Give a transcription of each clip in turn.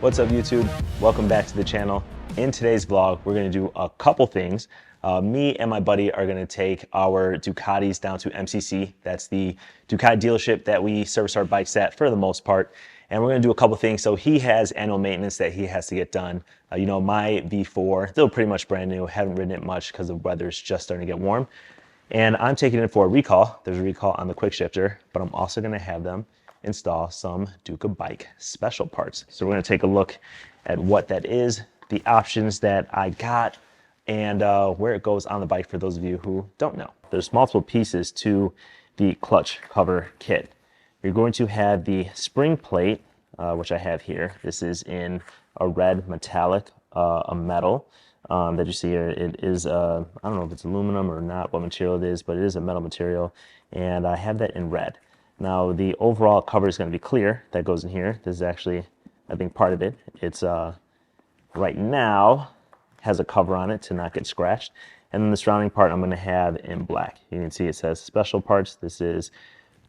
What's up YouTube? Welcome back to the channel. In today's vlog, we're gonna do a couple things. Me and my buddy are gonna take our Ducatis down to MCC. That's the Ducati dealership that we service our bikes at for the most part. And we're gonna do a couple things. So he has annual maintenance that he has to get done. You know, my V4, still pretty much brand new. Haven't ridden it much because the weather's just starting to get warm. And I'm taking it for a recall. There's a recall on the quick shifter, but I'm also gonna have them install some Ducabike special parts. So we're gonna take a look at what that is, the options that I got, and where it goes on the bike for those of you who don't know. There's multiple pieces to the clutch cover kit. You're going to have the spring plate, which I have here. This is in a red metallic, a metal that you see here. It is, I don't know if it's aluminum or not, what material it is, but it is a metal material, and I have that in red. Now the overall cover is going to be clear. That goes in here. This is actually, I think, part of it. It's right now has a cover on it to not get scratched. And then the surrounding part I'm going to have in black. You can see it says special parts. This is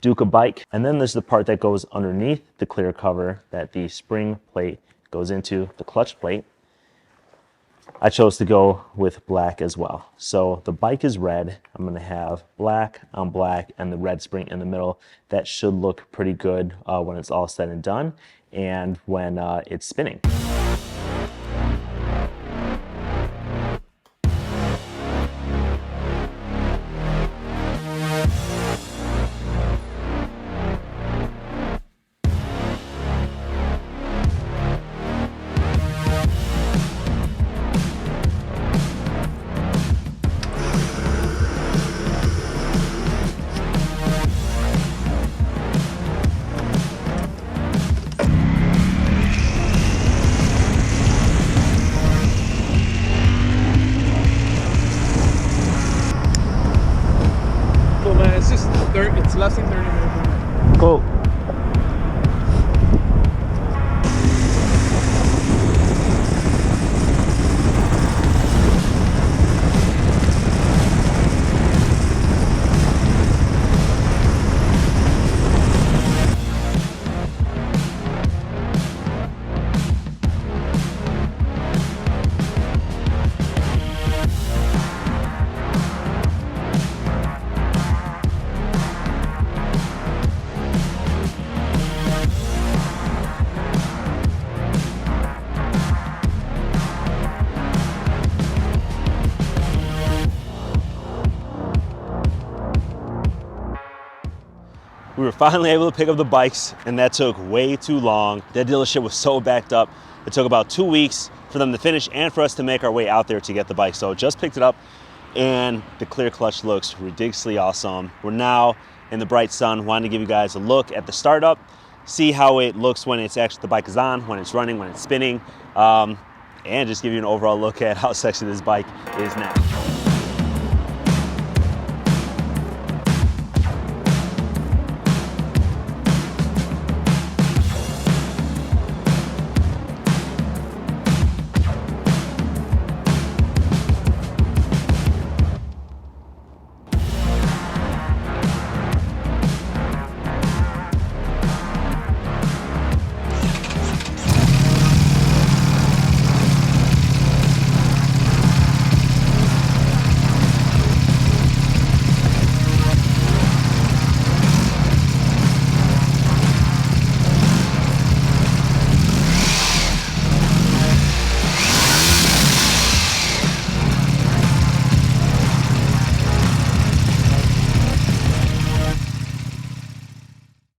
Ducabike. And then there's the part that goes underneath the clear cover that the spring plate goes into, the clutch plate. I chose to go with black as well. So the bike is red. I'm going to have black on black and the red spring in the middle. That should look pretty good when it's all said and done and when it's spinning. It's less than 30 minutes. Cool. We were finally able to pick up the bikes, and that took way too long. That dealership was so backed up. It took about 2 weeks for them to finish and for us to make our way out there to get the bike. So just picked it up, and the clear clutch looks ridiculously awesome. We're now in the bright sun. Wanted to give you guys a look at the startup, see how it looks when it's actually, the bike is on, when it's running, when it's spinning, and just give you an overall look at how sexy this bike is now.